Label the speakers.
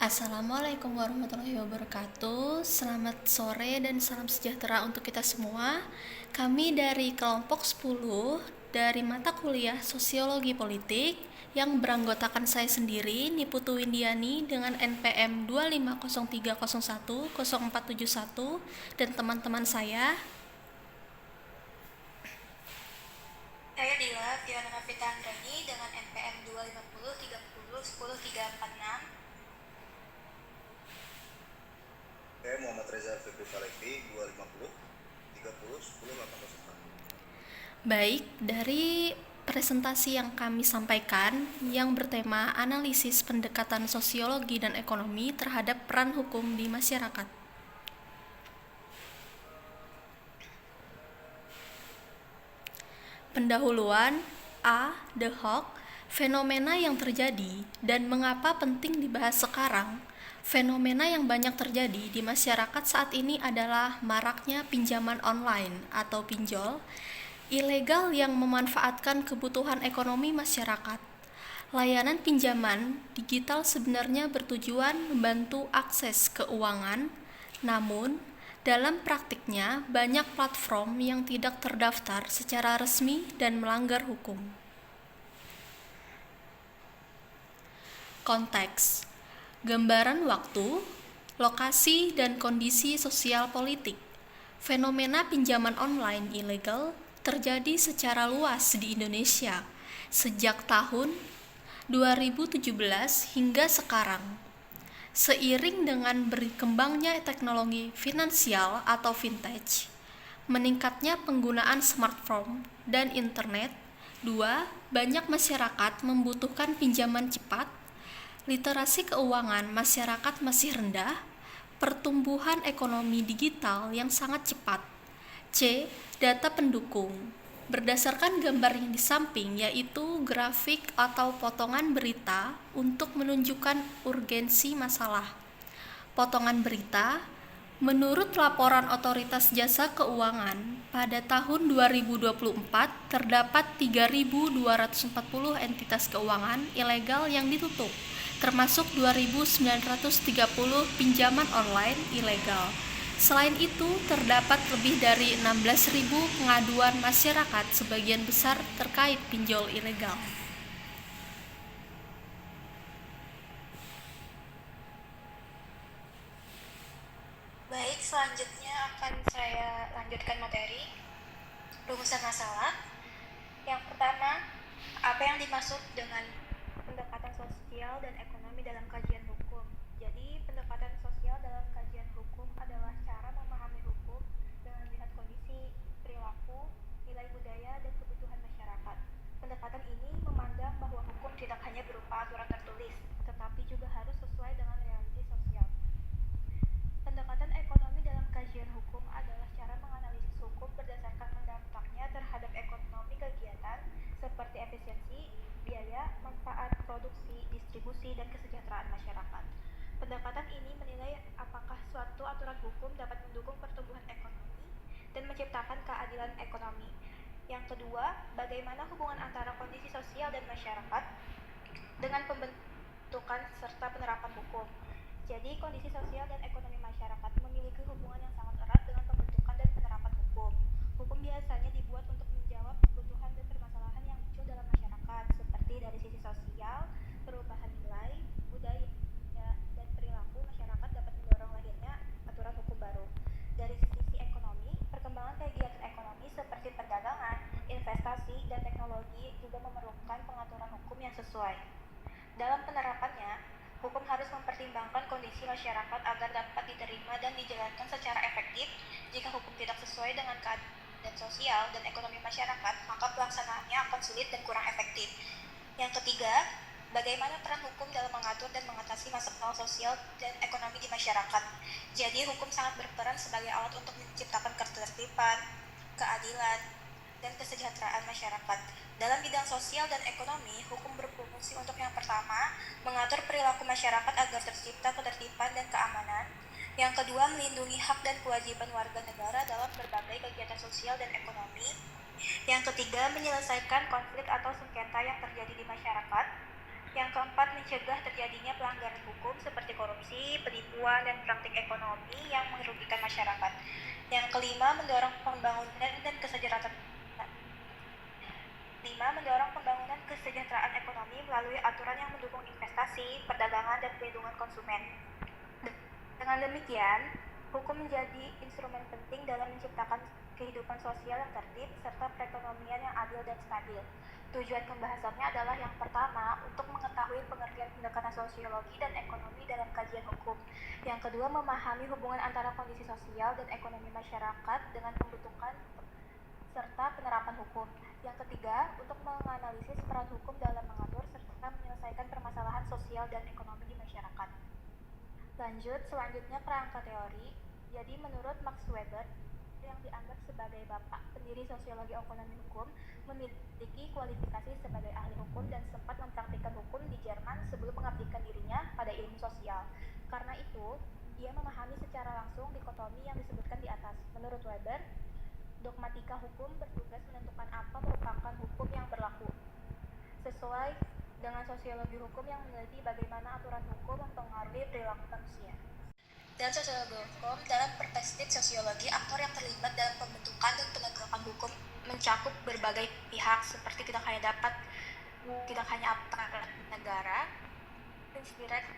Speaker 1: Assalamualaikum warahmatullahi wabarakatuh. Selamat sore dan salam sejahtera untuk kita semua. Kami dari kelompok 10 dari mata kuliah Sosiologi Politik yang beranggotakan saya sendiri, Niputu Windiani dengan NPM 25030104771 dan teman-teman saya.
Speaker 2: Saya Dila Fiona Novita Andrani dengan NPM 25030100346.
Speaker 3: Saya Muhammad Reza Febri Falefi 250 30 10 804.
Speaker 1: Baik, dari presentasi yang kami sampaikan yang bertema analisis pendekatan sosiologi dan ekonomi terhadap peran hukum di masyarakat. Pendahuluan A. The Hawk, fenomena yang terjadi dan mengapa penting dibahas sekarang. Fenomena yang banyak terjadi di masyarakat saat ini adalah maraknya pinjaman online atau pinjol ilegal yang memanfaatkan kebutuhan ekonomi masyarakat. Layanan pinjaman digital sebenarnya bertujuan membantu akses keuangan, namun dalam praktiknya banyak platform yang tidak terdaftar secara resmi dan melanggar hukum. Konteks: gambaran waktu, lokasi, dan kondisi sosial politik. Fenomena pinjaman online ilegal terjadi secara luas di Indonesia sejak tahun 2017 hingga sekarang. Seiring dengan berkembangnya teknologi finansial atau fintech, meningkatnya penggunaan smartphone dan internet, banyak masyarakat membutuhkan pinjaman cepat, literasi keuangan masyarakat masih rendah, pertumbuhan ekonomi digital yang sangat cepat. Data pendukung. Berdasarkan gambar yang di samping, yaitu grafik atau potongan berita untuk menunjukkan urgensi masalah. Potongan berita, menurut laporan Otoritas Jasa Keuangan, pada tahun 2024 terdapat 3.240 entitas keuangan ilegal yang ditutup, termasuk 2.930 pinjaman online ilegal. Selain itu, terdapat lebih dari 16.000 pengaduan masyarakat, sebagian besar terkait pinjol ilegal.
Speaker 2: Baik, selanjutnya akan saya lanjutkan materi rumusan masalah. Yang pertama, apa yang dimaksud dengan pendekatan sosial dan ekonomi dalam kajian hukum? Jadi, pendekatan sosial dalam kajian hukum adalah cara memahami hukum dengan melihat kondisi, perilaku, nilai budaya, dan kebutuhan masyarakat. Pendekatan ini memandang bahwa hukum tidak hanya berupa aturan tertulis, tetapi juga harus sesuai dengan realiti sosial. Pendekatan ekonomi dalam kajian hukum adalah cara menganalisis hukum berdasarkan dampaknya terhadap ekonomi kegiatan seperti efisiensi, biaya, manfaat, produksi, distribusi, dan kesejahteraan masyarakat. Pendekatan ini menilai apakah suatu aturan hukum dapat mendukung pertumbuhan ekonomi dan menciptakan keadilan ekonomi. Yang kedua, bagaimana hubungan antara kondisi sosial dan masyarakat dengan pembentukan serta penerapan hukum. Jadi, kondisi sosial dan ekonomi masyarakat memiliki hubungan yang sangat erat dengan pembentukan dan penerapan hukum. Hukum biasanya dibuat untuk menjawab kebutuhan dan permasalahan yang muncul dalam masyarakat, seperti dari sisi sosial, perubahan nilai, budaya, dan perilaku masyarakat dapat mendorong lahirnya aturan hukum baru. Dari sisi ekonomi, perkembangan kegiatan ekonomi seperti perdagangan, investasi, dan teknologi juga memerlukan pengaturan hukum yang sesuai. Dalam penerapannya, hukum harus mempertimbangkan kondisi masyarakat agar dapat diterima dan dijalankan secara efektif. Jika hukum tidak sesuai dengan keadaan sosial dan ekonomi masyarakat, maka pelaksanaannya akan sulit dan kurang efektif. Yang ketiga, bagaimana peran hukum dalam mengatur dan mengatasi masalah sosial dan ekonomi di masyarakat. Jadi, hukum sangat berperan sebagai alat untuk menciptakan ketertiban, keadilan, dan kesejahteraan masyarakat. Dalam bidang sosial dan ekonomi, hukum berfungsi untuk yang pertama, mengatur perilaku masyarakat agar tercipta ketertiban dan keamanan. Yang kedua, melindungi hak dan kewajiban warga negara dalam berbagai kegiatan sosial dan ekonomi. Yang ketiga, menyelesaikan konflik atau sengketa yang terjadi di masyarakat. Yang keempat, mencegah terjadinya pelanggaran hukum seperti korupsi korupsi, penipuan, dan praktik ekonomi yang merugikan masyarakat. Yang kelima, mendorong pembangunan dan kesejahteraan. Mendorong pembangunan kesejahteraan ekonomi melalui aturan yang mendukung investasi, perdagangan, dan perlindungan konsumen. Dengan demikian, hukum menjadi instrumen penting dalam menciptakan kehidupan sosial yang tertib serta perekonomian yang adil dan stabil. Tujuan pembahasannya adalah yang pertama, untuk mengetahui pengertian pendekatan sosiologi dan ekonomi dalam kajian hukum. Yang kedua, memahami hubungan antara kondisi sosial dan ekonomi masyarakat dengan pembentukan serta penerapan hukum. Yang ketiga, untuk menganalisis peran hukum dalam mengatur serta menyelesaikan permasalahan sosial dan ekonomi di masyarakat. Lanjut, selanjutnya kerangka teori. Jadi menurut Max Weber, yang dianggap sebagai bapak pendiri sosiologi ekonomi hukum, memiliki kualifikasi sebagai ahli hukum dan sempat mempraktikkan hukum di Jerman sebelum mengabdikan dirinya pada ilmu sosial. Karena itu, dia memahami secara langsung dikotomi yang disebutkan di atas. Menurut Weber, dogmatika hukum bertugas menentukan apa merupakan hukum yang berlaku, sesuai dengan sosiologi hukum yang meneliti bagaimana aturan hukum mempengaruhi perilaku manusia. Dan sosiologi hukum, dalam perspektif sosiologi, aktor yang terlibat dalam pembentukan dan penegakan hukum mencakup berbagai pihak, seperti tidak hanya aparat negara, inspirasi